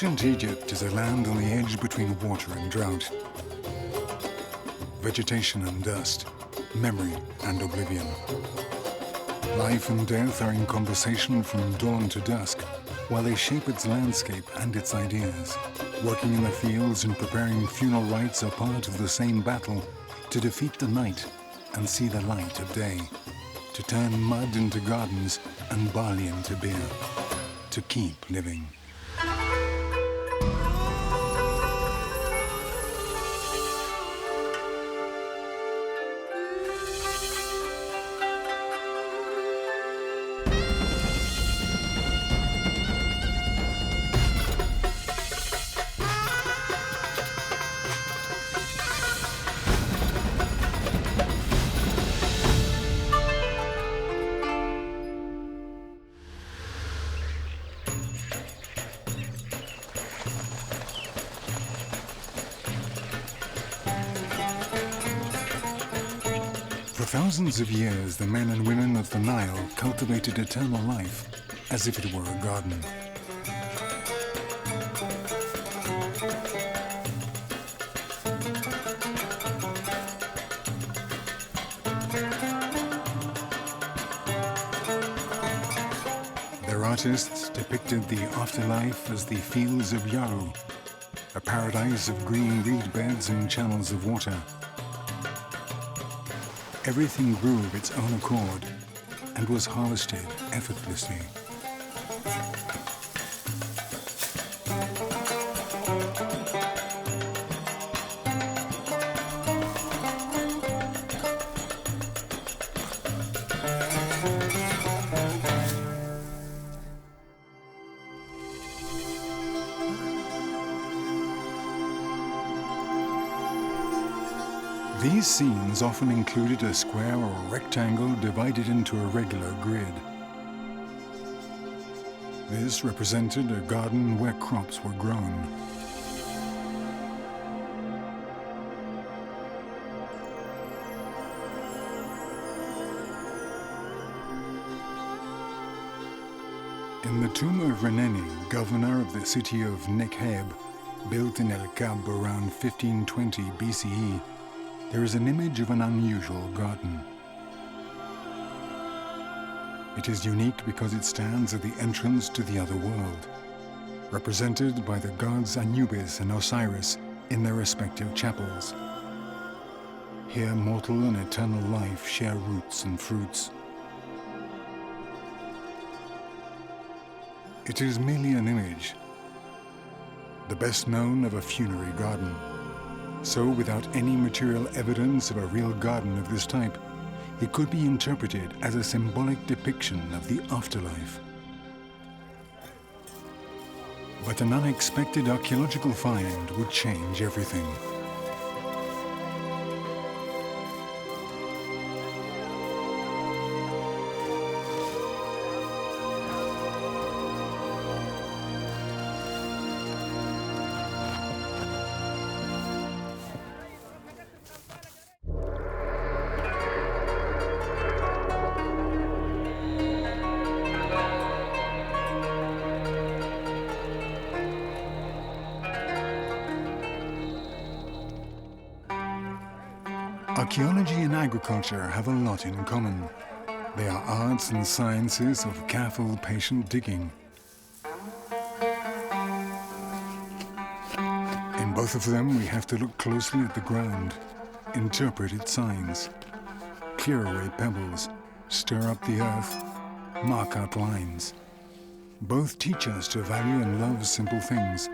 Ancient Egypt is a land on the edge between water and drought. Vegetation and dust, memory and oblivion. Life and death are in conversation from dawn to dusk, while they shape its landscape and its ideas. Working in the fields and preparing funeral rites are part of the same battle to defeat the night and see the light of day, to turn mud into gardens and barley into beer, to keep living. For thousands of years, the men and women of the Nile cultivated eternal life as if it were a garden. Their artists depicted the afterlife as the fields of Irún, a paradise of green reed beds and channels of water. Everything grew of its own accord and was harvested effortlessly. These scenes often included a square or rectangle divided into a regular grid. This represented a garden where crops were grown. In the tomb of Reneni, governor of the city of Nekheb, built in El Kab around 1520 BCE, there is an image of an unusual garden. It is unique because it stands at the entrance to the other world, represented by the gods Anubis and Osiris in their respective chapels. Here mortal and eternal life share roots and fruits. It is merely an image, the best known of a funerary garden. So, without any material evidence of a real garden of this type, it could be interpreted as a symbolic depiction of the afterlife. But an unexpected archaeological find would change everything. Archaeology and agriculture have a lot in common. They are arts and sciences of careful, patient digging. In both of them, we have to look closely at the ground, interpret its signs, clear away pebbles, stir up the earth, mark out lines. Both teach us to value and love simple things,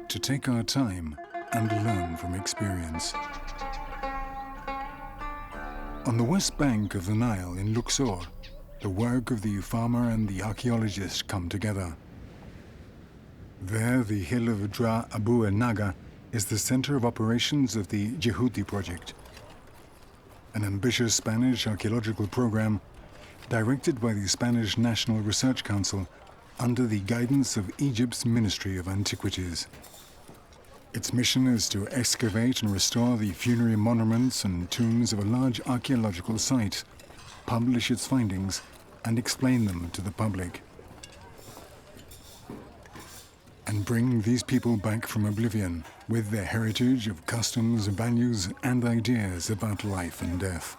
to take our time and learn from experience. On the west bank of the Nile in Luxor, the work of the farmer and the archaeologist come together. There, the hill of Dra Abu el-Naga is the center of operations of the Djehuty project, an ambitious Spanish archaeological program directed by the Spanish National Research Council under the guidance of Egypt's Ministry of Antiquities. Its mission is to excavate and restore the funerary monuments and tombs of a large archaeological site, publish its findings, and explain them to the public. and bring these people back from oblivion with their heritage of customs, values, and ideas about life and death.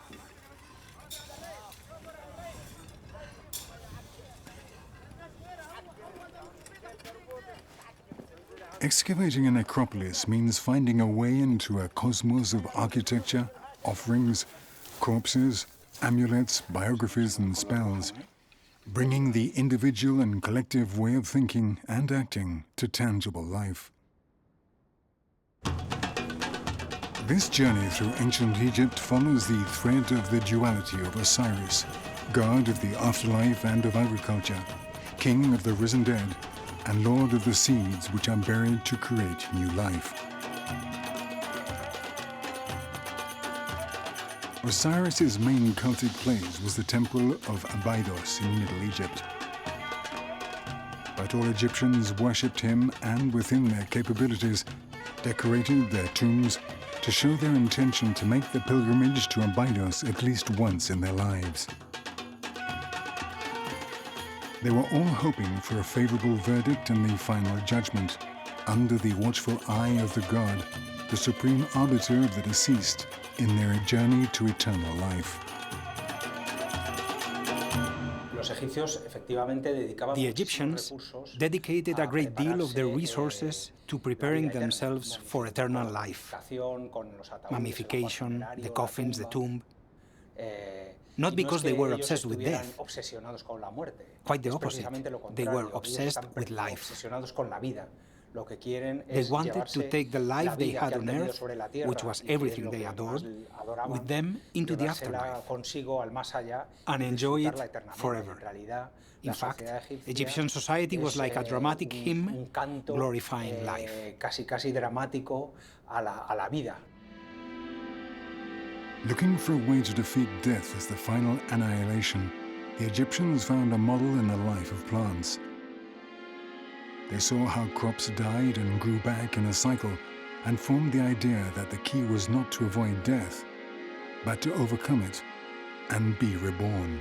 Excavating a necropolis means finding a way into a cosmos of architecture, offerings, corpses, amulets, biographies, and spells, bringing the individual and collective way of thinking and acting to tangible life. This journey through ancient Egypt follows the thread of the duality of Osiris, god of the afterlife and of agriculture, king of the risen dead, and lord of the seeds which are buried to create new life. Osiris's main cultic place was the temple of Abydos in Middle Egypt. But all Egyptians worshipped him and, within their capabilities, decorated their tombs to show their intention to make the pilgrimage to Abydos at least once in their lives. They were all hoping for a favorable verdict in the final judgment, under the watchful eye of the god, the supreme arbiter of the deceased, in their journey to eternal life. The Egyptians dedicated a great deal of their resources to preparing themselves for eternal life. Mummification, the coffins, the tomb. Not because they were obsessed with death. Quite the opposite. They were obsessed with life. They wanted to take the life they had on earth, which was everything they adored, with them into the afterlife and enjoy it forever. In fact, Egyptian society was like a dramatic hymn glorifying life. Looking for a way to defeat death as the final annihilation, the Egyptians found a model in the life of plants. They saw how crops died and grew back in a cycle and formed the idea that the key was not to avoid death, but to overcome it and be reborn.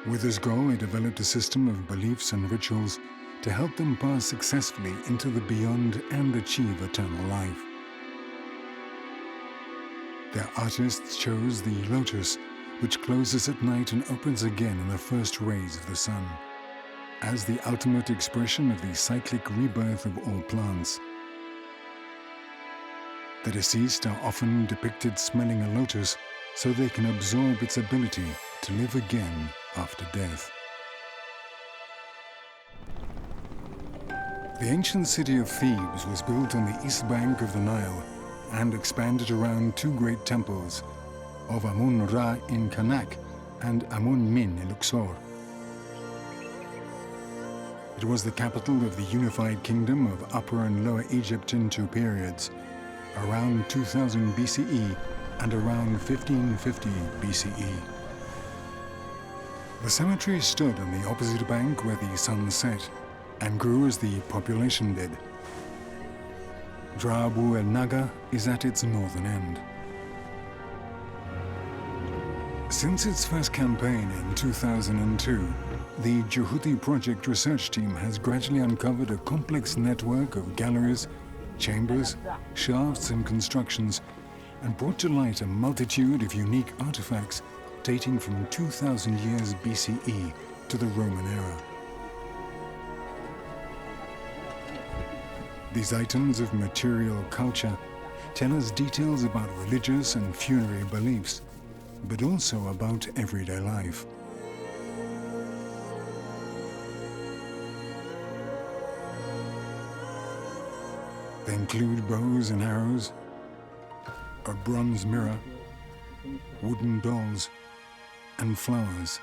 With this goal, they developed a system of beliefs and rituals to help them pass successfully into the beyond and achieve eternal life. Their artists chose the lotus, which closes at night and opens again in the first rays of the sun, as the ultimate expression of the cyclic rebirth of all plants. The deceased are often depicted smelling a lotus so they can absorb its ability to live again after death. The ancient city of Thebes was built on the east bank of the Nile and expanded around two great temples of Amun-Ra in Karnak and Amun-Min in Luxor. It was the capital of the unified kingdom of Upper and Lower Egypt in two periods, around 2000 BCE and around 1550 BCE. The cemetery stood on the opposite bank where the sun set and grew as the population did. Dra Abu el-Naga is at its northern end. Since its first campaign in 2002, the Djehuty project research team has gradually uncovered a complex network of galleries, chambers, shafts, and constructions, and brought to light a multitude of unique artifacts dating from 2000 years BCE to the Roman era. These items of material culture tell us details about religious and funerary beliefs, but also about everyday life. They include bows and arrows, a bronze mirror, wooden dolls, and flowers.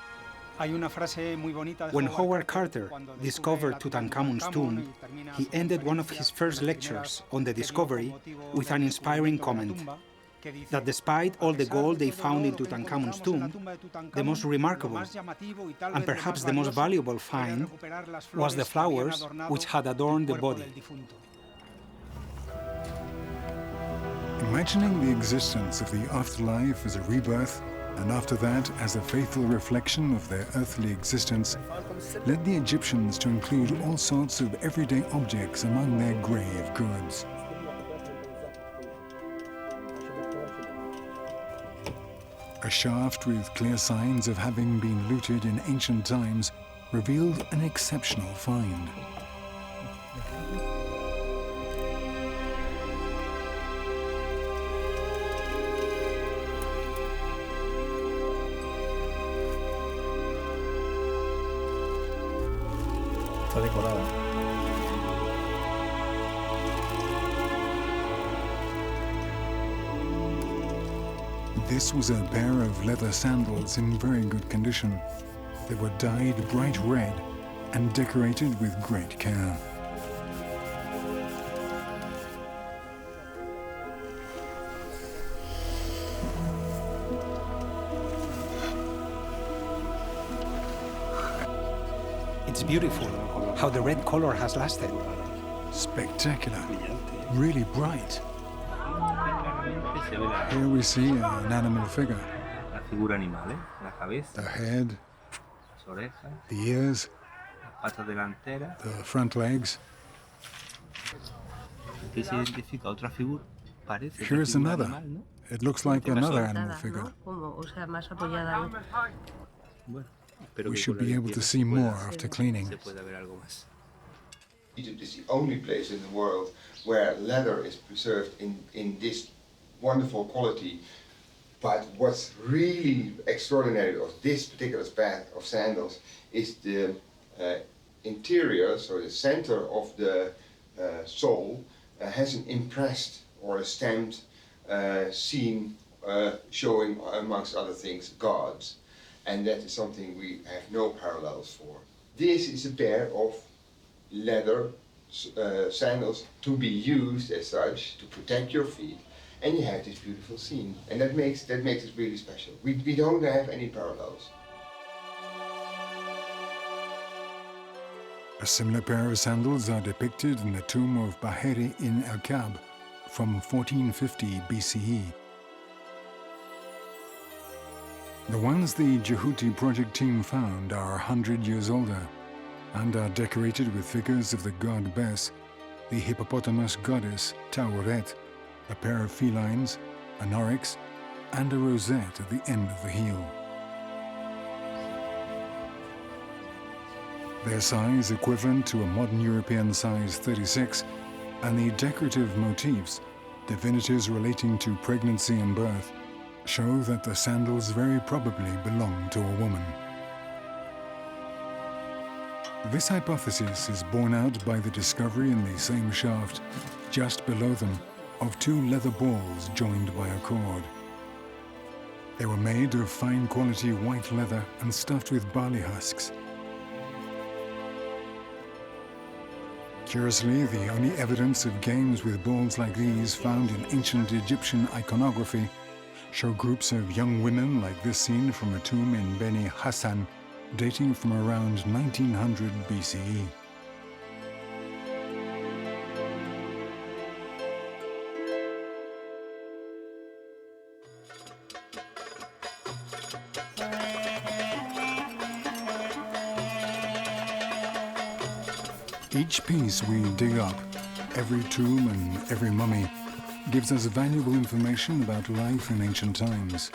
When Howard Carter discovered Tutankhamun's tomb, he ended one of his first lectures on the discovery with an inspiring comment that despite all the gold they found in Tutankhamun's tomb, the most remarkable and perhaps the most valuable find was the flowers which had adorned the body. Imagining the existence of the afterlife as a rebirth and after that, as a faithful reflection of their earthly existence, led the Egyptians to include all sorts of everyday objects among their grave goods. A shaft with clear signs of having been looted in ancient times revealed an exceptional find. Está decorada. This was a pair of leather sandals in very good condition. They were dyed bright red and decorated with great care. It's beautiful how the red color has lasted. Spectacular, really bright. Here we see an animal figure. La figura animal, la cabeza, The head, las orejas, the ears, las patas delanteras. the front legs. Aquí se identifica otra figura. Parece otra Here's figura another. animal, ¿no? It looks like another animal figure. Bueno, espero We que should con la be able to limpieza see se pueda- more after cleaning. se pueda ver algo más. Egypt is the only place in the world where leather is preserved in this wonderful quality. But what's really extraordinary of this particular pair of sandals is the interior, so the center of the sole has an impressed or a stamped scene showing, amongst other things, gods. And that is something we have no parallels for. This is a pair of leather sandals to be used as such to protect your feet, and you have this beautiful scene, and that makes it really special. We don't have any parallels. A similar pair of sandals are depicted in the tomb of Baheri in El Kab from 1450 BCE. The ones the Djehuty project team found are 100 years older and are decorated with figures of the god Bes, the hippopotamus goddess Tauret, a pair of felines, an oryx, and a rosette at the end of the heel. Their size equivalent to a modern European size 36, and the decorative motifs, divinities relating to pregnancy and birth, show that the sandals very probably belong to a woman. This hypothesis is borne out by the discovery in the same shaft, just below them, of two leather balls joined by a cord. They were made of fine quality white leather and stuffed with barley husks. Curiously, the only evidence of games with balls like these found in ancient Egyptian iconography show groups of young women like this scene from a tomb in Beni Hassan, dating from around 1900 BCE. Each piece we dig up, every tomb and every mummy, gives us valuable information about life in ancient times.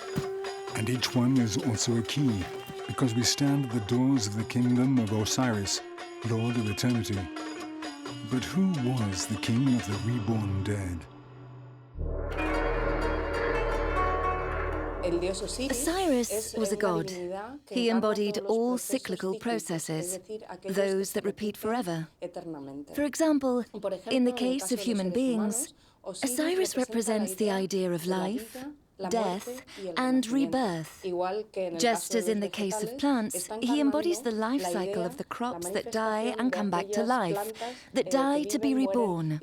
And each one is also a key, because we stand at the doors of the kingdom of Osiris, Lord of Eternity. But who was the king of the reborn dead? Osiris was a god. He embodied all cyclical processes, those that repeat forever. For example, in the case of human beings, Osiris represents the idea of life, death, and rebirth. Just as in the case of plants, he embodies the life cycle of the crops that die and come back to life, that die to be reborn.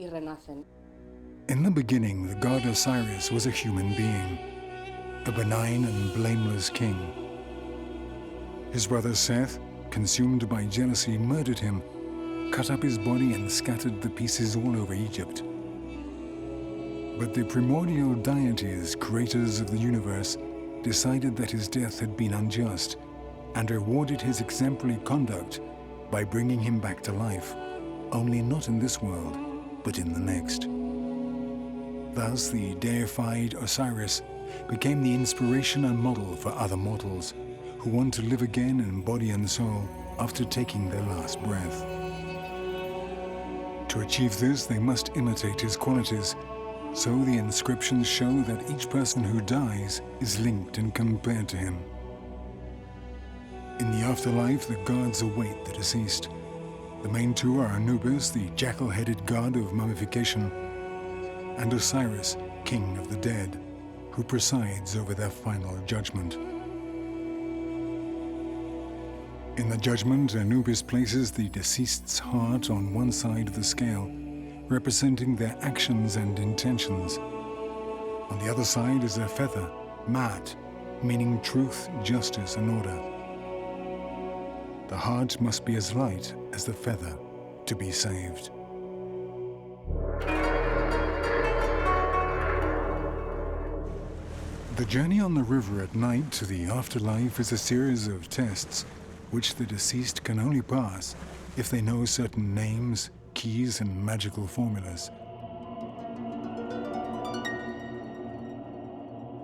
In the beginning, the god Osiris was a human being, a benign and blameless king. His brother Seth, consumed by jealousy, murdered him, cut up his body and scattered the pieces all over Egypt. But the primordial deities, creators of the universe, decided that his death had been unjust and rewarded his exemplary conduct by bringing him back to life, only not in this world, but in the next. Thus, the deified Osiris became the inspiration and model for other mortals who want to live again in body and soul after taking their last breath. To achieve this, they must imitate his qualities, so the inscriptions show that each person who dies is linked and compared to him. In the afterlife, the gods await the deceased. The main two are Anubis, the jackal-headed god of mummification, and Osiris, king of the dead, who presides over their final judgment. In the judgment, Anubis places the deceased's heart on one side of the scale, representing their actions and intentions. On the other side is a feather, Ma'at, meaning truth, justice, and order. The heart must be as light as the feather to be saved. The journey on the river at night to the afterlife is a series of tests which the deceased can only pass if they know certain names, keys, and magical formulas.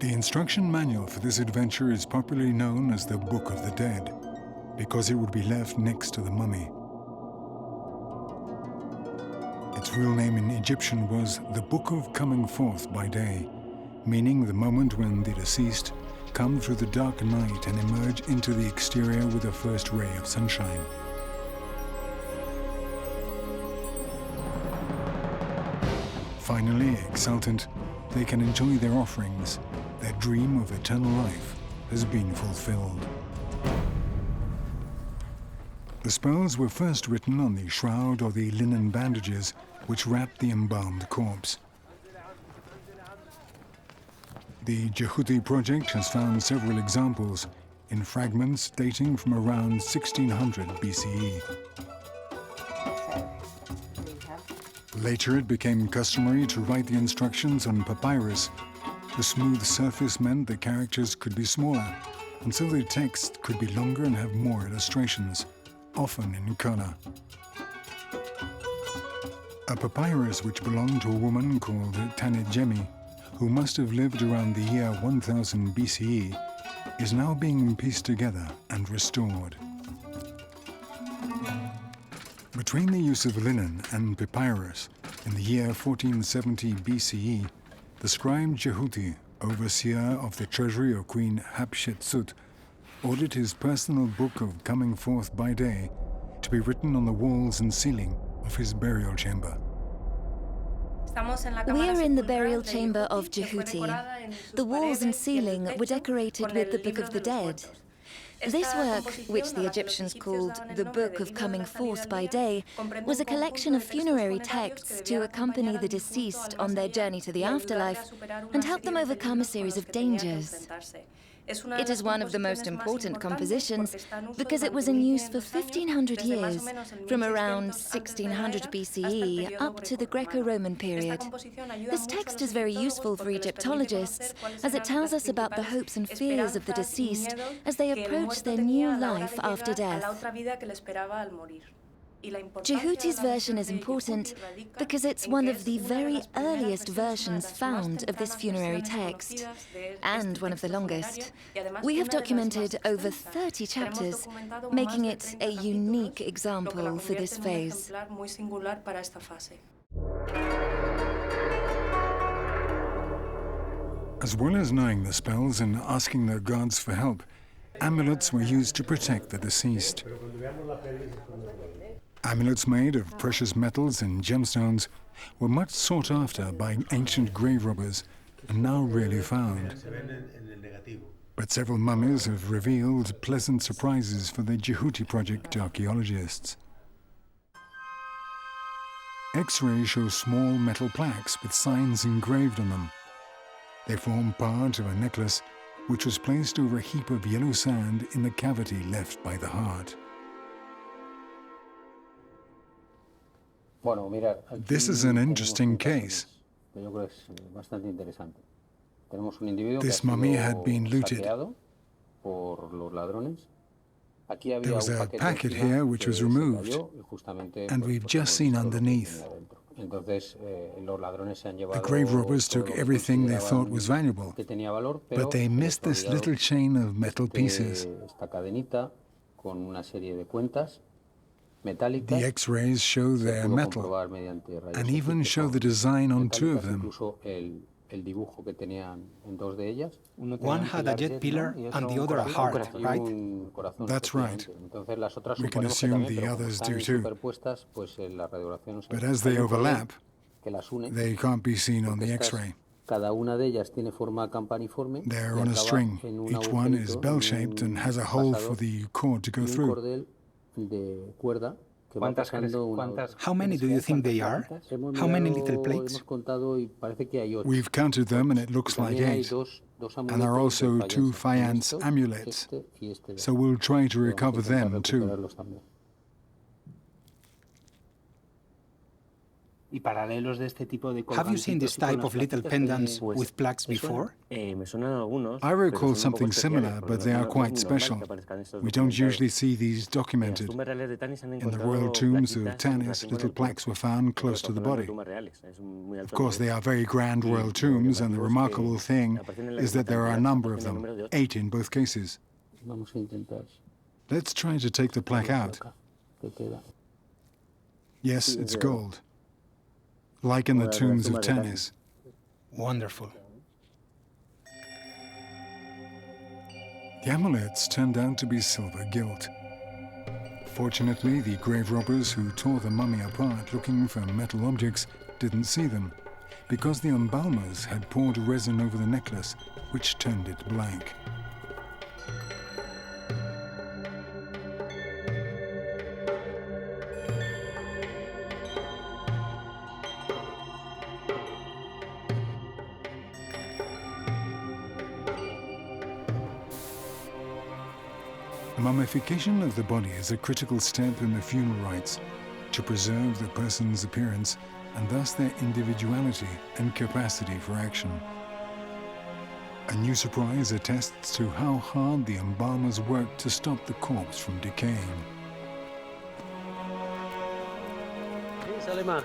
The instruction manual for this adventure is popularly known as the Book of the Dead, because it would be left next to the mummy. Its real name in Egyptian was the Book of Coming Forth by Day, meaning the moment when the deceased come through the dark night and emerge into the exterior with the first ray of sunshine. Finally, exultant, they can enjoy their offerings. Their dream of eternal life has been fulfilled. The spells were first written on the shroud or the linen bandages which wrapped the embalmed corpse. The Djehuty project has found several examples in fragments dating from around 1600 BCE. Later, it became customary to write the instructions on papyrus. The smooth surface meant the characters could be smaller, and so the text could be longer and have more illustrations, often in color. A papyrus which belonged to a woman called Tanejemi, who must have lived around the year 1000 BCE, is now being pieced together and restored. Between the use of linen and papyrus in the year 1470 BCE, the scribe Djehuty, overseer of the treasury of Queen Hatshepsut, ordered his personal book of Coming Forth by Day to be written on the walls and ceiling of his burial chamber. We are in the burial chamber of Djehuty. The walls and ceiling were decorated with the Book of the Dead. This work, which the Egyptians called the Book of Coming Forth by Day, was a collection of funerary texts to accompany the deceased on their journey to the afterlife and help them overcome a series of dangers. It is one of the most important compositions because it was in use for 1500 years, from around 1600 BCE up to the Greco-Roman period. This text is very useful for Egyptologists as it tells us about the hopes and fears of the deceased as they approach their new life after death. Djehuty's version is important because it's one of the very earliest versions found of this funerary text, and one of the longest. We have documented over 30 chapters, making it a unique example for this phase. As well as knowing the spells and asking their gods for help, amulets were used to protect the deceased. Amulets made of precious metals and gemstones were much sought after by ancient grave robbers and now rarely found. But several mummies have revealed pleasant surprises for the Djehuty project archaeologists. X-rays show small metal plaques with signs engraved on them. They form part of a necklace which was placed over a heap of yellow sand in the cavity left by the heart. This is an interesting case. This mummy had been looted. There was a packet here which was removed, and we've just seen underneath. The grave robbers took everything they thought was valuable, but they missed this little chain of metal pieces. The X-rays show they're metal, and even show the design on two of them. One had a jet pillar and the other a heart, right? That's right. We can assume the others do too. But as they overlap, they can't be seen on the X-ray. They're on a string. Each one is bell-shaped and has a hole for the cord to go through. How many do you think they are? How many little plates? We've counted them and it looks like 8. And there are also 2 faience amulets. So we'll try to recover them too. Have you seen this type of little pendants with plaques before? I recall something similar, but they are quite special. We don't usually see these documented. In the royal tombs of Tanis, little plaques were found close to the body. Of course, they are very grand royal tombs, and the remarkable thing is that there are a number of them, 8 in both cases. Let's try to take the plaque out. Yes, it's gold, like in the tombs of Tanis. Wonderful. The amulets turned out to be silver gilt. Fortunately, the grave robbers who tore the mummy apart looking for metal objects didn't see them, because the embalmers had poured resin over the necklace, which turned it blank. The mummification of the body is a critical step in the funeral rites to preserve the person's appearance and thus their individuality and capacity for action. A new surprise attests to how hard the embalmers worked to stop the corpse from decaying. Hey, Salima.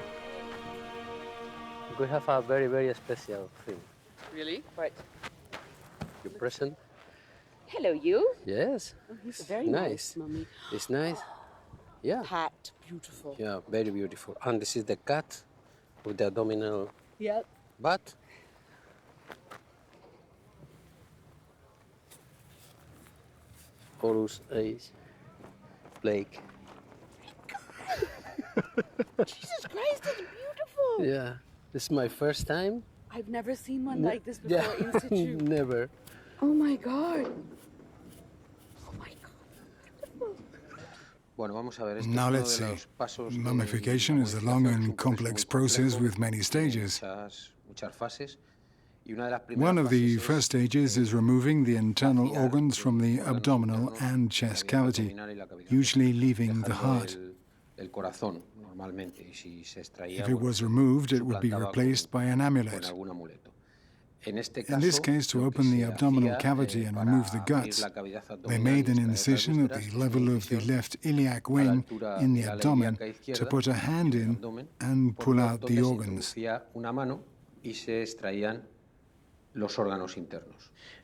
We have a very, very special thing. Really? What? Your present. Hello, you. Yes. Oh, it's very nice, Mummy. It's nice. Yeah. Cat, beautiful. Yeah, very beautiful. And this is the cat with the abdominal butt. Horus, Ace, Blake. Jesus Christ, it's beautiful. Yeah. This is my first time. I've never seen one like this before in situ. Never. Oh my God. Now let's see. Mummification is a long and complex process with many stages. One of the first stages is removing the internal organs from the abdominal and chest cavity, usually leaving the heart. If it was removed, it would be replaced by an amulet. In this case, to open the abdominal cavity and remove the guts, they made an incision at the level of the left iliac wing in the abdomen to put a hand in and pull out the organs.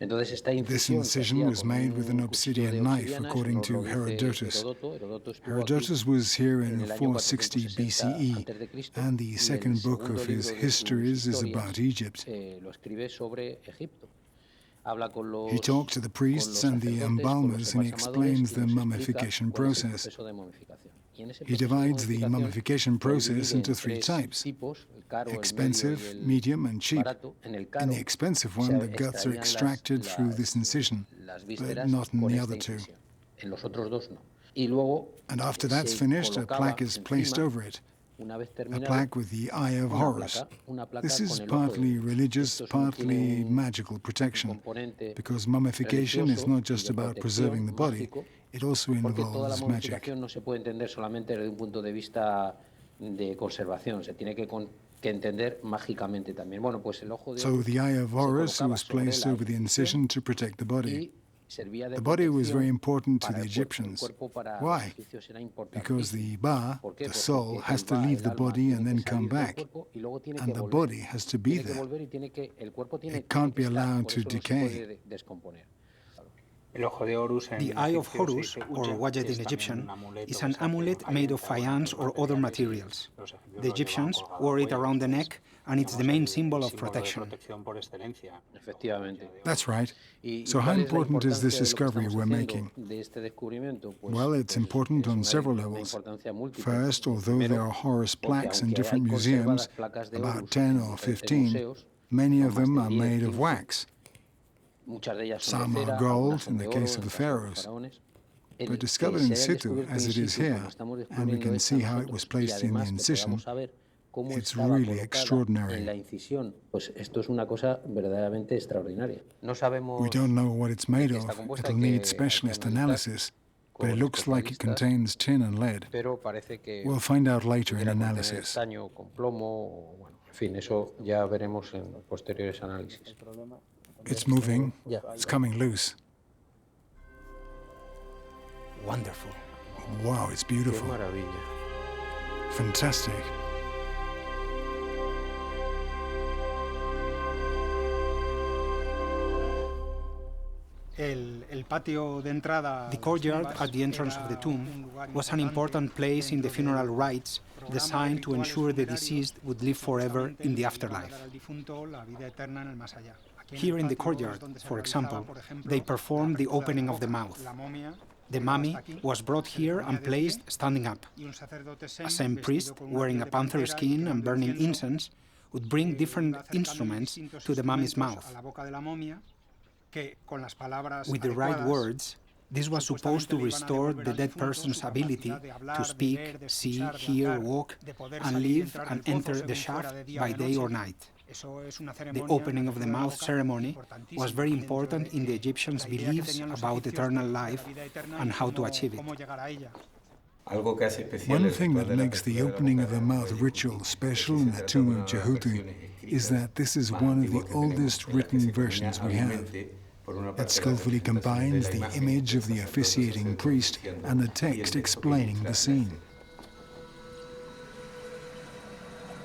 This incision was made with an obsidian knife, according to Herodotus. Herodotus was here in 460 BCE, and the second book of his histories is about Egypt. He talked to the priests and the embalmers and he explains the mummification process. He divides the mummification process into 3 types: expensive, medium, and cheap. In the expensive one, the guts are extracted through this incision, but not in the other 2. And after that's finished, a plaque is placed over it, a plaque with the Eye of Horus. This is partly religious, partly magical protection, because mummification is not just about preserving the body, it also involves magic. que entender mágicamente también. Bueno, pues el ojo de So the eye of Horus was placed over the incision to protect the body. The body was very important to the Egyptians. Why? Because the Ba, the soul, has to leave the body and then come back, and the body has to be there. It can't be allowed to decay. The Eye of Horus, or Wajet in Egyptian, is an amulet made of faience or other materials. The Egyptians wore it around the neck, and it's the main symbol of protection. That's right. So how important is this discovery we're making? Well, it's important on several levels. First, although there are Horus plaques in different museums, about 10 or 15, many of them are made of wax. Some are gold, in the case of the pharaohs. But discovered in situ, as it is here, and we can see how it was placed in the incision, it's really extraordinary. We don't know what it's made of. It'll need specialist analysis, but it looks like it contains tin and lead. We'll find out later in analysis. It's moving. It's coming loose. Wonderful. Wow, it's beautiful. Fantastic. The courtyard at the entrance of the tomb was an important place in the funeral rites, designed to ensure the deceased would live forever in the afterlife. Here in the courtyard, for example, they performed the opening of the mouth. The mummy was brought here and placed standing up. A Zen priest, wearing a panther skin and burning incense, would bring different instruments to the mummy's mouth. With the right words, this was supposed to restore the dead person's ability to speak, see, hear, walk, and live and enter the shaft by day or night. The opening of the mouth ceremony was very important in the Egyptians' beliefs about eternal life and how to achieve it. One thing that makes the opening of the mouth ritual special in the tomb of Djehuty is that this is one of the oldest written versions we have. It skillfully combines the image of the officiating priest and the text explaining the scene.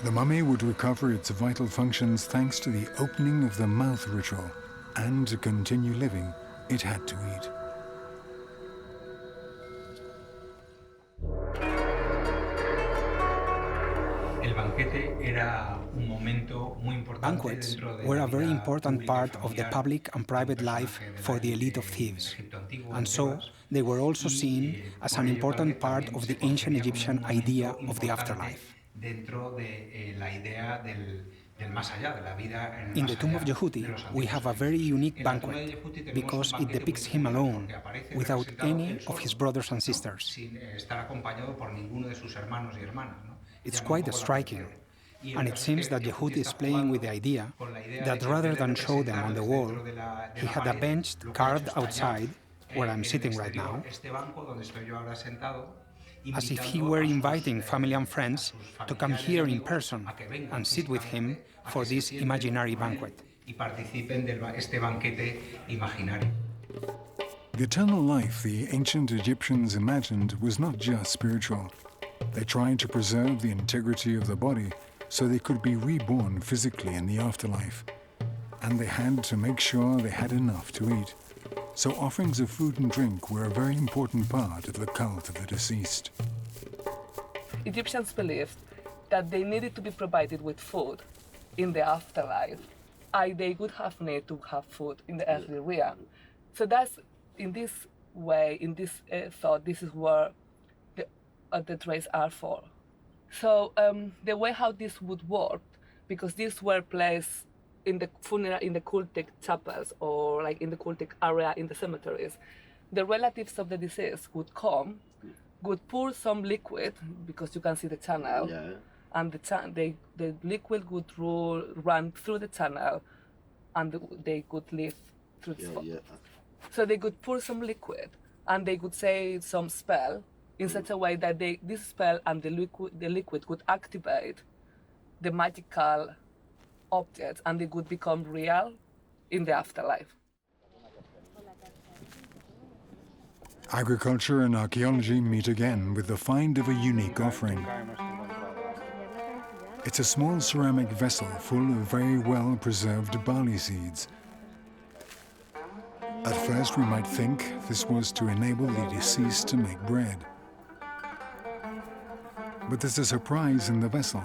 The mummy would recover its vital functions thanks to the opening of the mouth ritual, and to continue living, it had to eat. Banquets were a very important part of the public and private life for the elite of Thebes, and so they were also seen as an important part of the ancient Egyptian idea of the afterlife. In the tomb of Djehuty, we have a very unique banquet because it depicts him alone, without any of his brothers and sisters. It's quite striking, and it seems that Djehuty is playing with the idea that rather than show them on the wall, he had a bench carved outside, where I'm sitting right now, as if he were inviting family and friends to come here in person and sit with him for this imaginary banquet. The eternal life the ancient Egyptians imagined was not just spiritual. They tried to preserve the integrity of the body so they could be reborn physically in the afterlife. And they had to make sure they had enough to eat. So offerings of food and drink were a very important part of the cult of the deceased. Egyptians believed that they needed to be provided with food in the afterlife, and they would have need to have food in the earthly realm. So that's, in this way, in this thought, this is where the trays are for. So the way how this would work, because these were placed in the funeral, in the cultic chapels, or like in the cultic area in the cemeteries, the relatives of the deceased would come, would pour some liquid, because you can see the channel, and the liquid would run through the channel, and they could live through the spot. So they could pour some liquid, and they could say some spell in such a way that this spell and the liquid could activate the magical objects and they would become real in the afterlife. Agriculture and archaeology meet again with the find of a unique offering. It's a small ceramic vessel full of very well-preserved barley seeds. At first we might think this was to enable the deceased to make bread. But there's a surprise in the vessel.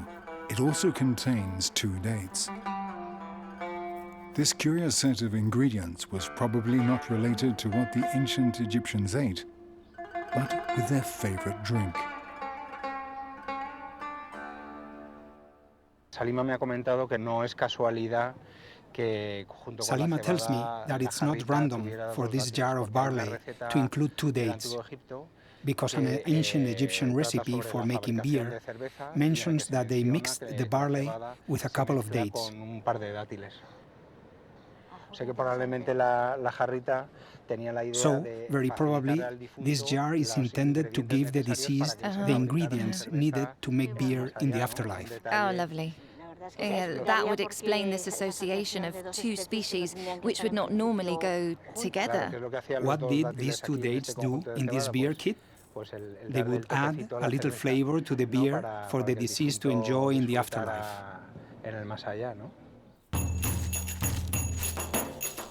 It also contains 2 dates. This curious set of ingredients was probably not related to what the ancient Egyptians ate, but with their favorite drink. Salima me ha comentado que no es casualidad que junto con la Salima tells me cebada, that la it's not jarrita random tuviera for dos this datos, jar of porque barley una receta to include 2 del dates, Antiguo Egipto because an que, ancient Egyptian trata recipe sobre for la making fabricación beer de cerveza, y en la mentions que se that they menciona mixed que the la barley cebada with a se couple of mezcla dates. con un par de dátiles. O sea que probablemente la jarrita tenía la idea So, de very probably, facilitar al difunto this jar is los intended to give the ingredientes deceased necesarios para que se the fabricara ingredients cerveza needed to make beer más in the allá, ¿no? afterlife. Un Oh, detalle lovely. That would explain this association of 2 species which would not normally go together. What did these 2 dates do in this beer kit? They would add a little flavor to the beer for the deceased to enjoy in the afterlife.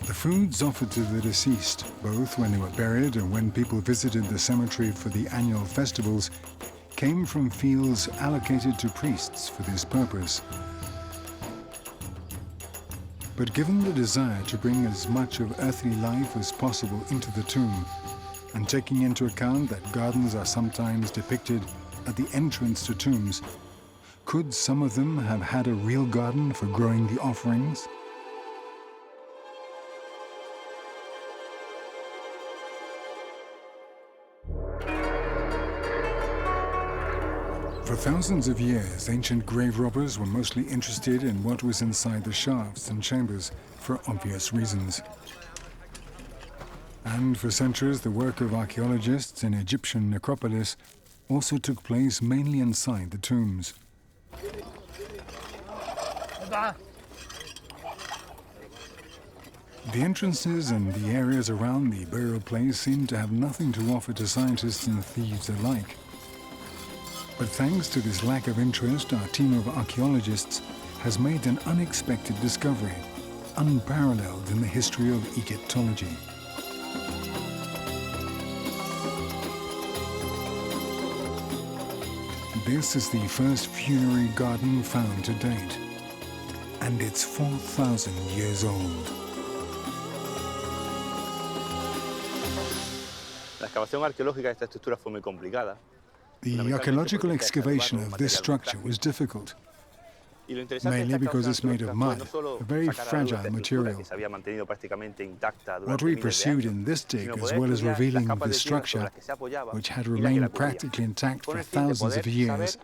The foods offered to the deceased, both when they were buried and when people visited the cemetery for the annual festivals, came from fields allocated to priests for this purpose. But given the desire to bring as much of earthly life as possible into the tomb, and taking into account that gardens are sometimes depicted at the entrance to tombs, could some of them have had a real garden for growing the offerings? For thousands of years, ancient grave robbers were mostly interested in what was inside the shafts and chambers, for obvious reasons. And for centuries, the work of archaeologists in Egyptian necropolis also took place mainly inside the tombs. The entrances and the areas around the burial place seem to have nothing to offer to scientists and thieves alike. But thanks to this lack of interest, our team of archaeologists has made an unexpected discovery, unparalleled in the history of Egyptology. This is the first funerary garden found to date, and it's 4,000 years old. La excavación arqueológica de esta estructura fue muy complicada. The archaeological excavation of this structure was difficult, mainly because it's made of mud, a very fragile material. What we pursued in this dig, as well as revealing the structure, which had remained practically intact for thousands of years,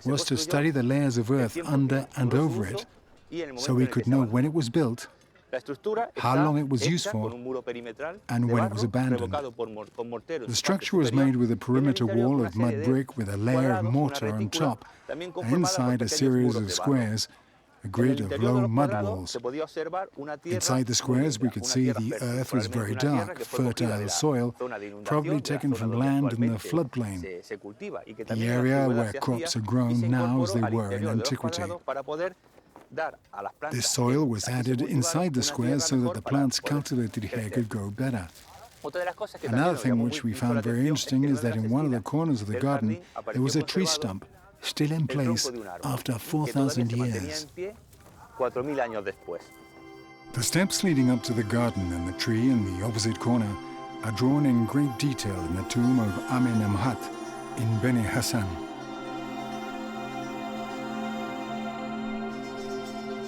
was to study the layers of earth under and over it, so we could know when it was built, how long it was used for, and when it was abandoned. The structure was made with a perimeter wall of mud brick with a layer of mortar on top, and inside a series of squares, a grid of low mud walls. Inside the squares, we could see the earth was very dark, fertile soil, probably taken from land in the floodplain, the area where crops are grown now as they were in antiquity. This soil was added inside the squares so that the plants cultivated here could grow better. Another thing which we found very interesting is that in one of the corners of the garden there was a tree stump, still in place after 4,000 years. The steps leading up to the garden and the tree in the opposite corner are drawn in great detail in the tomb of Amenemhat in Beni Hassan.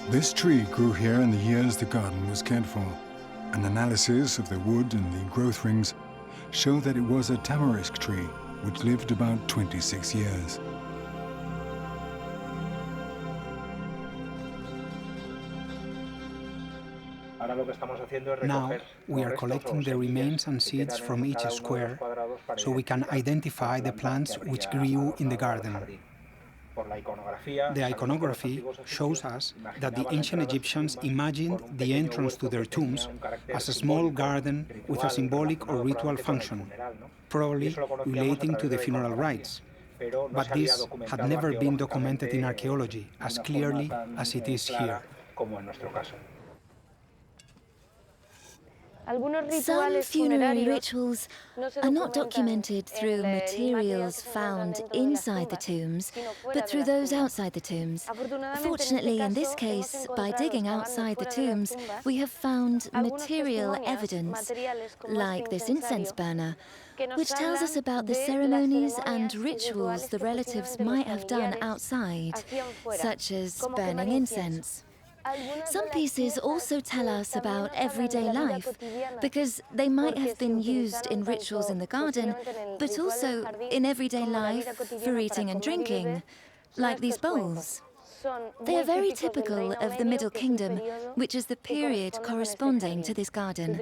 This tree grew here in the years the garden was cared for. An analysis of the wood and the growth rings show that it was a tamarisk tree which lived about 26 years. Now, we are collecting the remains and seeds from each square so we can identify the plants which grew in the garden. The iconography shows us that the ancient Egyptians imagined the entrance to their tombs as a small garden with a symbolic or ritual function, probably relating to the funeral rites. But this had never been documented in archaeology as clearly as it is here. Some funerary rituals are not documented through materials found inside the tombs, but through those outside the tombs. Fortunately, in this case, by digging outside the tombs, we have found material evidence, like this incense burner, which tells us about the ceremonies and rituals the relatives might have done outside, such as burning incense. Some pieces also tell us about everyday life, because they might have been used in rituals in the garden, but also in everyday life for eating and drinking, like these bowls. They are very typical of the Middle Kingdom, which is the period corresponding to this garden.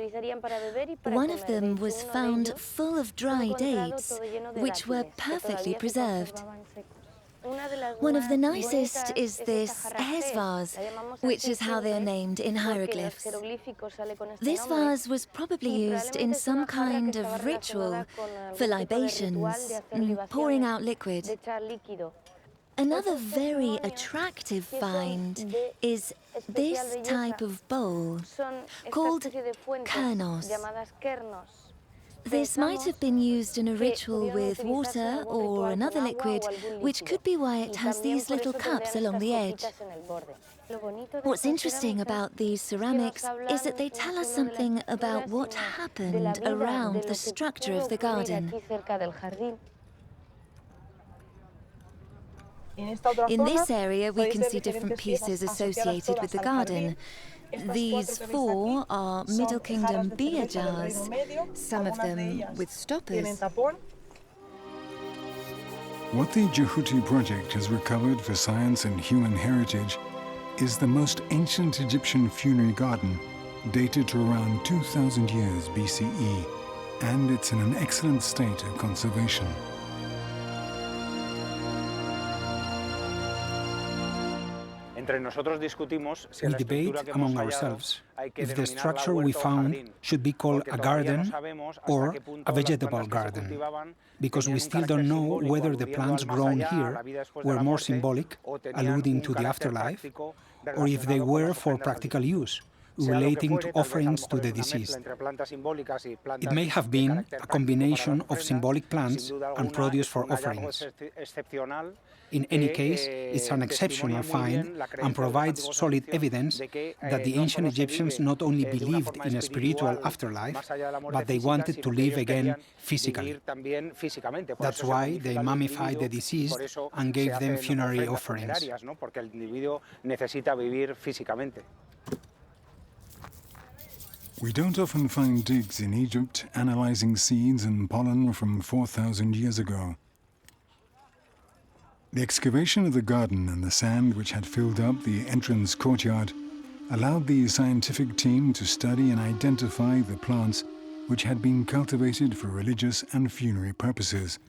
One of them was found full of dry dates, which were perfectly preserved. One of the nicest is this hair's vase, which is how they are named in hieroglyphs. This vase was probably used in some kind of ritual for libations, pouring out liquid. Another very attractive find is this type of bowl, called kernos. This might have been used in a ritual with water or another liquid, which could be why it has these little cups along the edge. What's interesting about these ceramics is that they tell us something about what happened around the structure of the garden. In this area, we can see different pieces associated with the garden. These four are Middle Kingdom beer jars, some of them with stoppers. What the Djehuty project has recovered for science and human heritage is the most ancient Egyptian funerary garden, dated to around 2,000 years BCE, and it's in an excellent state of conservation. We debate among ourselves if the structure we found should be called a garden or a vegetable garden, because we still don't know whether the plants grown here were more symbolic, alluding to the afterlife, or if they were for practical use, relating to offerings to the deceased. It may have been a combination of symbolic plants and produce for offerings. In any case, it's an exceptional find and provides solid evidence that the ancient Egyptians not only believed in a spiritual afterlife, but they wanted to live again physically. That's why they mummified the deceased and gave them funerary offerings. We don't often find digs in Egypt analyzing seeds and pollen from 4,000 years ago. The excavation of the garden and the sand which had filled up the entrance courtyard allowed the scientific team to study and identify the plants which had been cultivated for religious and funerary purposes,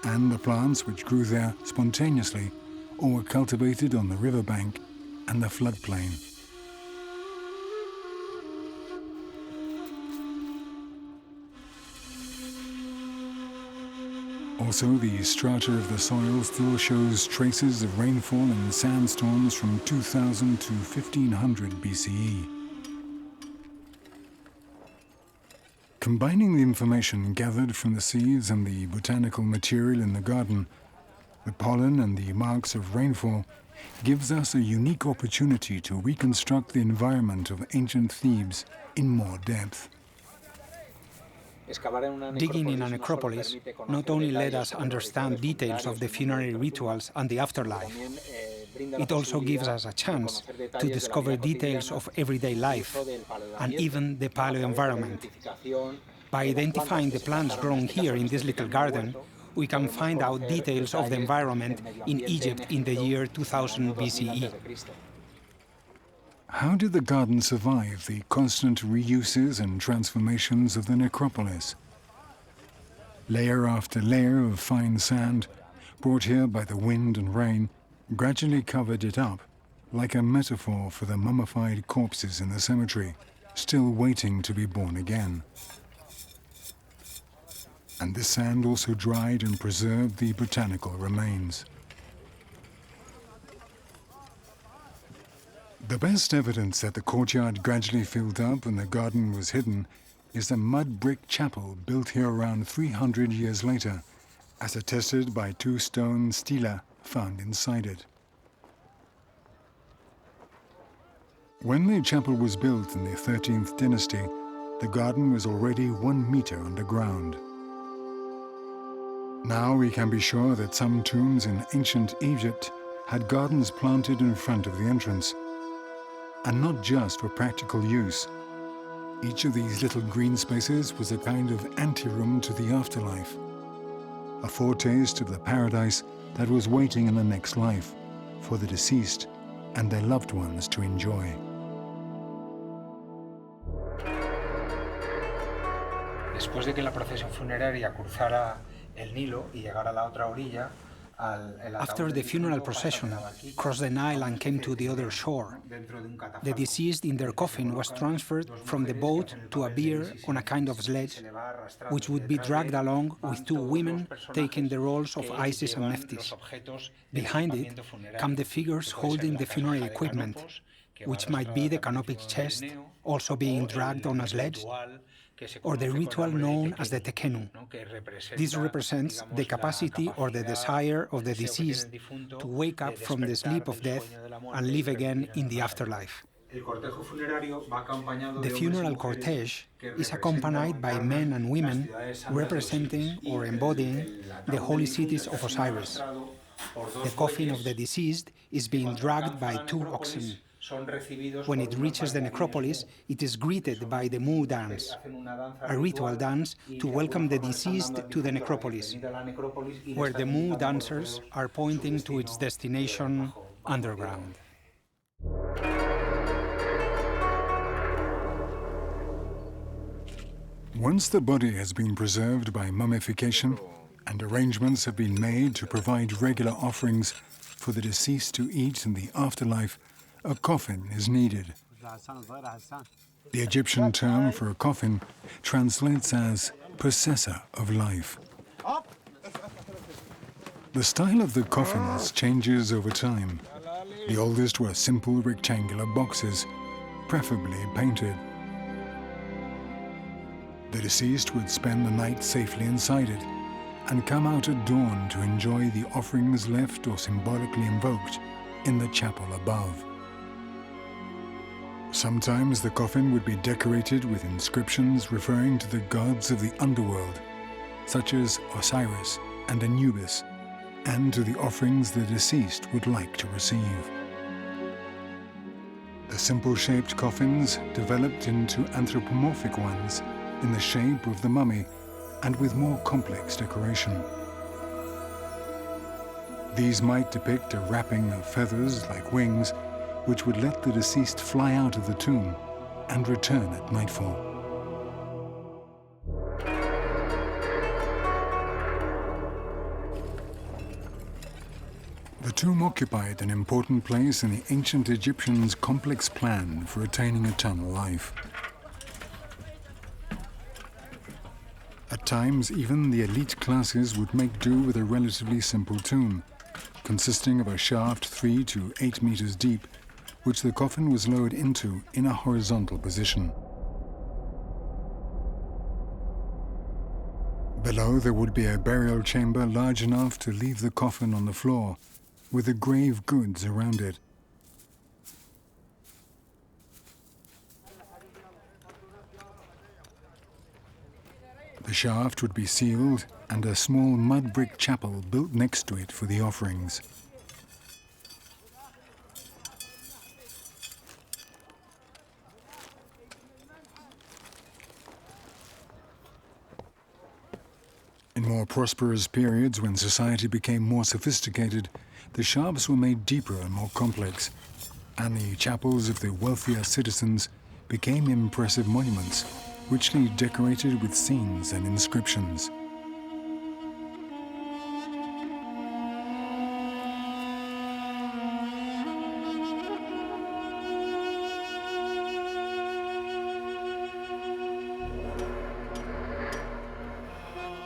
and the plants which grew there spontaneously or were cultivated on the riverbank and the floodplain. Also, the strata of the soil still shows traces of rainfall and sandstorms from 2000 to 1500 BCE. Combining the information gathered from the seeds and the botanical material in the garden, the pollen and the marks of rainfall, gives us a unique opportunity to reconstruct the environment of ancient Thebes in more depth. Digging in a necropolis not only let us understand details of the funerary rituals and the afterlife, it also gives us a chance to discover details of everyday life and even the paleo environment. By identifying the plants grown here in this little garden, we can find out details of the environment in Egypt in the year 2000 BCE. How did the garden survive the constant reuses and transformations of the necropolis? Layer after layer of fine sand, brought here by the wind and rain, gradually covered it up, like a metaphor for the mummified corpses in the cemetery, still waiting to be born again. And this sand also dried and preserved the botanical remains. The best evidence that the courtyard gradually filled up and the garden was hidden is the mud brick chapel built here around 300 years later, as attested by 2 stone stela found inside it. When the chapel was built in the 13th dynasty, the garden was already 1 meter underground. Now we can be sure that some tombs in ancient Egypt had gardens planted in front of the entrance, and not just for practical use. Each of these little green spaces was a kind of anteroom to the afterlife, a foretaste of the paradise that was waiting in the next life for the deceased and their loved ones to enjoy. Después de que la procesión funeraria cruzara el Nilo y llegara a la otra orilla, after the funeral procession crossed the Nile and came to the other shore, the deceased in their coffin was transferred from the boat to a bier on a kind of sledge, which would be dragged along with 2 women taking the roles of Isis and Nephthys. Behind it come the figures holding the funeral equipment, which might be the canopic chest, also being dragged on a sledge, or the ritual known as the tekenu. This represents the capacity or the desire of the deceased to wake up from the sleep of death and live again in the afterlife. The funeral cortege is accompanied by men and women representing or embodying the holy cities of Osiris. The coffin of the deceased is being dragged by 2 oxen. When it reaches the necropolis, it is greeted by the Mu dance, a ritual dance to welcome the deceased to the necropolis, where the Mu dancers are pointing to its destination underground. Once the body has been preserved by mummification and arrangements have been made to provide regular offerings for the deceased to eat in the afterlife, a coffin is needed. The Egyptian term for a coffin translates as possessor of life. The style of the coffins changes over time. The oldest were simple rectangular boxes, preferably painted. The deceased would spend the night safely inside it and come out at dawn to enjoy the offerings left or symbolically invoked in the chapel above. Sometimes the coffin would be decorated with inscriptions referring to the gods of the underworld, such as Osiris and Anubis, and to the offerings the deceased would like to receive. The simple-shaped coffins developed into anthropomorphic ones in the shape of the mummy and with more complex decoration. These might depict a wrapping of feathers like wings, which would let the deceased fly out of the tomb and return at nightfall. The tomb occupied an important place in the ancient Egyptians' complex plan for attaining eternal life. At times, even the elite classes would make do with a relatively simple tomb, consisting of a shaft 3 to 8 meters deep, which the coffin was lowered into in a horizontal position. Below there would be a burial chamber large enough to leave the coffin on the floor, with the grave goods around it. The shaft would be sealed and a small mud brick chapel built next to it for the offerings. In more prosperous periods, when society became more sophisticated, the shafts were made deeper and more complex, and the chapels of the wealthier citizens became impressive monuments, richly decorated with scenes and inscriptions.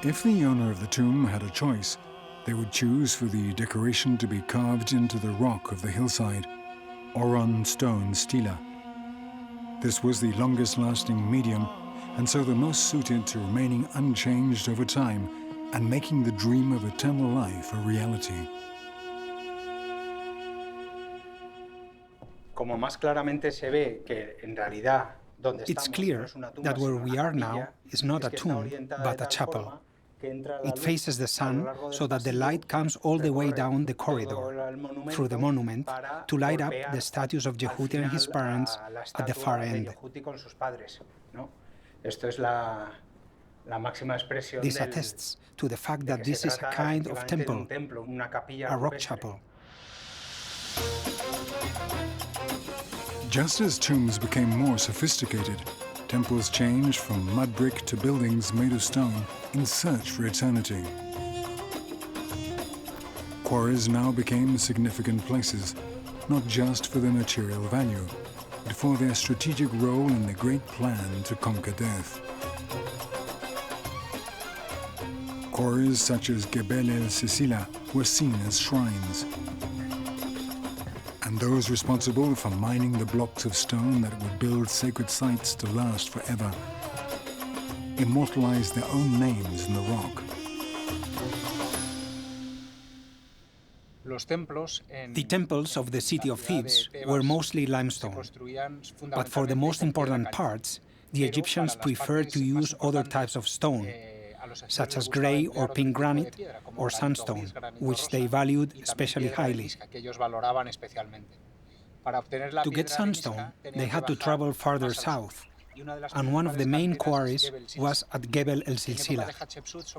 If the owner of the tomb had a choice, they would choose for the decoration to be carved into the rock of the hillside, or on stone stela. This was the longest-lasting medium, and so the most suited to remaining unchanged over time and making the dream of eternal life a reality. Como más claramente se ve que en realidad donde It's estamos clear no es una tumba, that where sino we una are now capilla, is not es a que está tomb, orientada but de a tal chapel. forma que entra la It luz faces the a lo sun largo del so that the pasillo, light comes all the way recorre down the todo corridor, el through the monument, para to light up golpear the statues of al Djehuty and his final parents a la at the far estatua de end. Djehuty con sus padres, ¿no? Esto es la máxima expresión This del, attests to the fact de that que this se is a trata kind of efectivamente de un temple, templo, una capilla a rock rupestre. chapel. Just as tombs became more sophisticated, temples changed from mud brick to buildings made of stone in search for eternity. Quarries now became significant places, not just for their material value, but for their strategic role in the great plan to conquer death. Quarries such as Gebel el-Sisila were seen as shrines, and those responsible for mining the blocks of stone that would build sacred sites to last forever immortalized their own names in the rock. The temples of the city of Thebes were mostly limestone, but for the most important parts, the Egyptians preferred to use other types of stone, such as grey or pink granite or sandstone, which they valued especially highly. To get sandstone, they had to travel farther south, and one of the main quarries was at Gebel el-Silsila.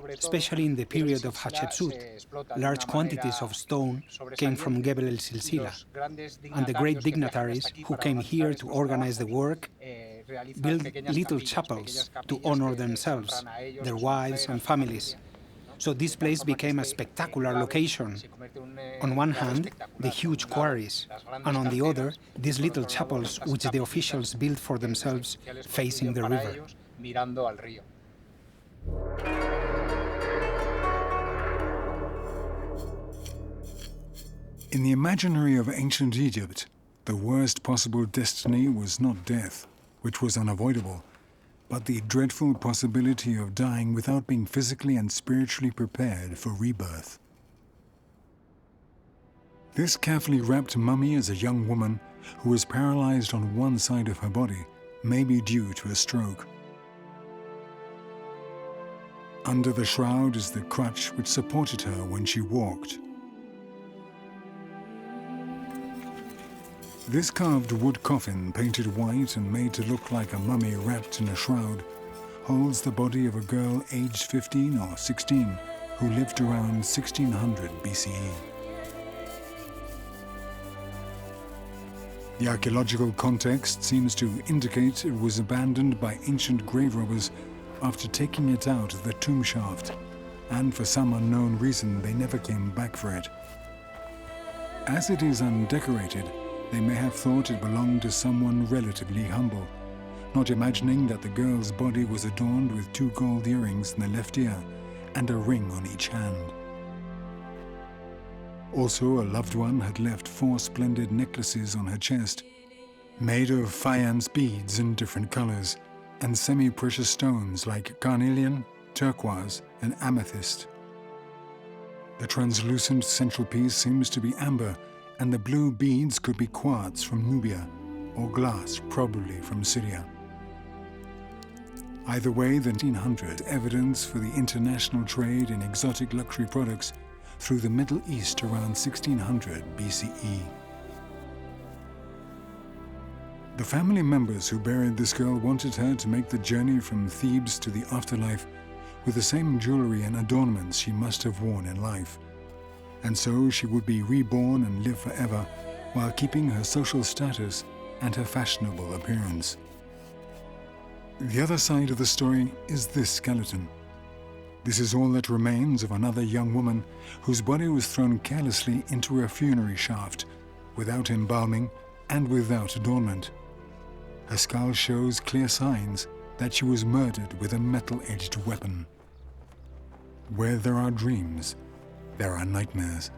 Especially in the period of Hatshepsut, large quantities of stone came from Gebel el-Silsila, and the great dignitaries who came here to organize the work built little chapels to honor themselves, their wives and families. So this place became a spectacular location. On one hand, the huge quarries, and on the other, these little chapels which the officials built for themselves facing the river. In the imaginary of ancient Egypt, the worst possible destiny was not death, which was unavoidable, but the dreadful possibility of dying without being physically and spiritually prepared for rebirth. This carefully wrapped mummy is a young woman who was paralyzed on one side of her body, maybe due to a stroke. Under the shroud is the crutch which supported her when she walked. This carved wood coffin, painted white and made to look like a mummy wrapped in a shroud, holds the body of a girl aged 15 or 16 who lived around 1600 BCE. The archaeological context seems to indicate it was abandoned by ancient grave robbers after taking it out of the tomb shaft, and for some unknown reason they never came back for it. As it is undecorated, they may have thought it belonged to someone relatively humble, not imagining that the girl's body was adorned with 2 gold earrings in the left ear and a ring on each hand. Also, a loved one had left 4 splendid necklaces on her chest, made of faience beads in different colors, and semi-precious stones like carnelian, turquoise, and amethyst. The translucent central piece seems to be amber, and the blue beads could be quartz from Nubia, or glass, probably from Syria. Either way, the 1900 evidence for the international trade in exotic luxury products through the Middle East around 1600 BCE. The family members who buried this girl wanted her to make the journey from Thebes to the afterlife with the same jewelry and adornments she must have worn in life. And so she would be reborn and live forever while keeping her social status and her fashionable appearance. The other side of the story is this skeleton. This is all that remains of another young woman whose body was thrown carelessly into a funerary shaft, without embalming and without adornment. Her skull shows clear signs that she was murdered with a metal-edged weapon. Where there are dreams, there are nightmares.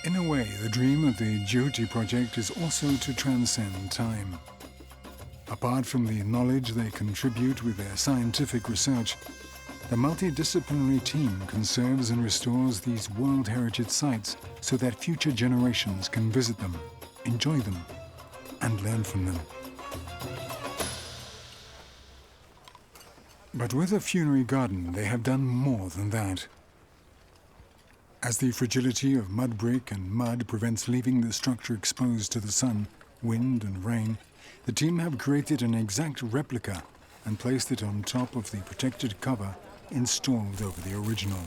In a way, the dream of the Djehuty project is also to transcend time. Apart from the knowledge they contribute with their scientific research, the multidisciplinary team conserves and restores these World Heritage sites so that future generations can visit them, enjoy them, and learn from them. But with a funerary garden, they have done more than that. As the fragility of mud brick and mud prevents leaving the structure exposed to the sun, wind, and rain, the team have created an exact replica and placed it on top of the protected cover installed over the original.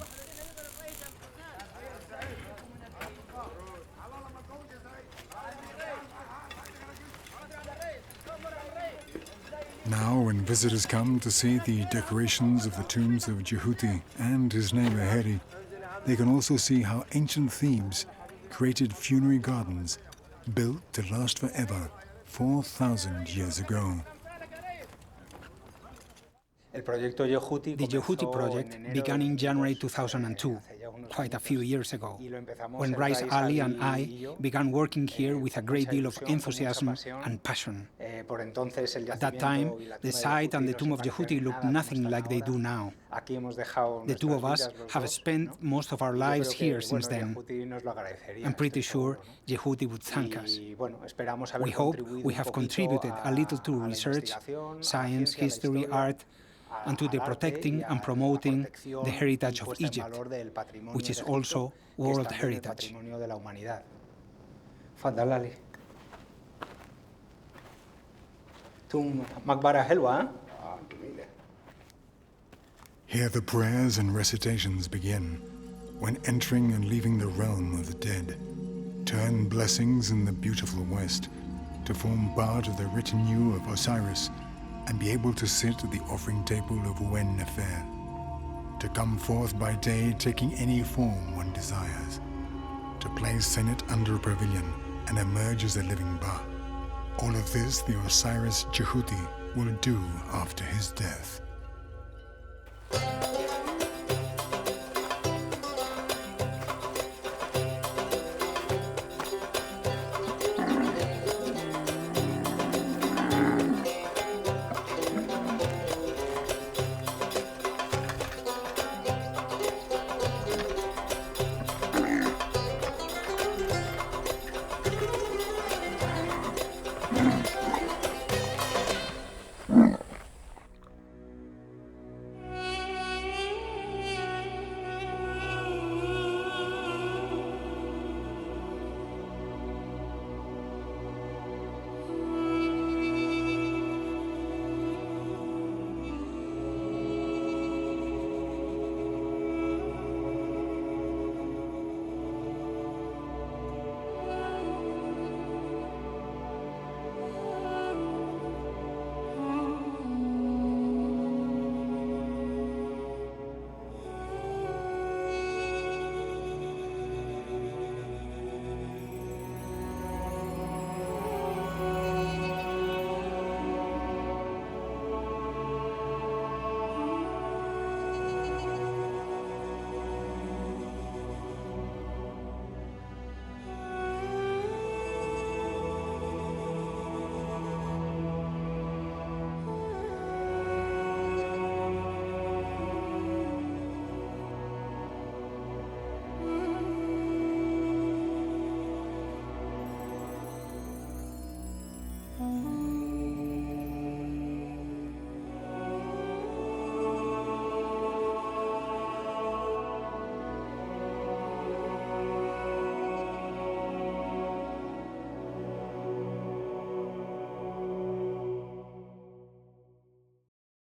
Now, when visitors come to see the decorations of the tombs of Djehuty and his neighbor Heri, they can also see how ancient Thebes created funerary gardens built to last forever 4,000 years ago. The Djehuty project began in January 2002, quite a few years ago, when Rice Ali and I began working here with a great deal of enthusiasm and passion. At that time, the site and the tomb of Djehuty looked nothing like they do now. The two of us have spent most of our lives here since then. I'm pretty sure Djehuty would thank us. We hope we have contributed a little to research, science, history, art, and to the protecting and promoting the heritage of Egypt, which is also World Heritage. Here the prayers and recitations begin, when entering and leaving the realm of the dead. Turn blessings in the beautiful West to form part of the retinue of Osiris and be able to sit at the offering table of Wen Nefer, to come forth by day taking any form one desires, to place Senate under a pavilion and emerge as a living Ba. All of this the Osiris Djehuty will do after his death.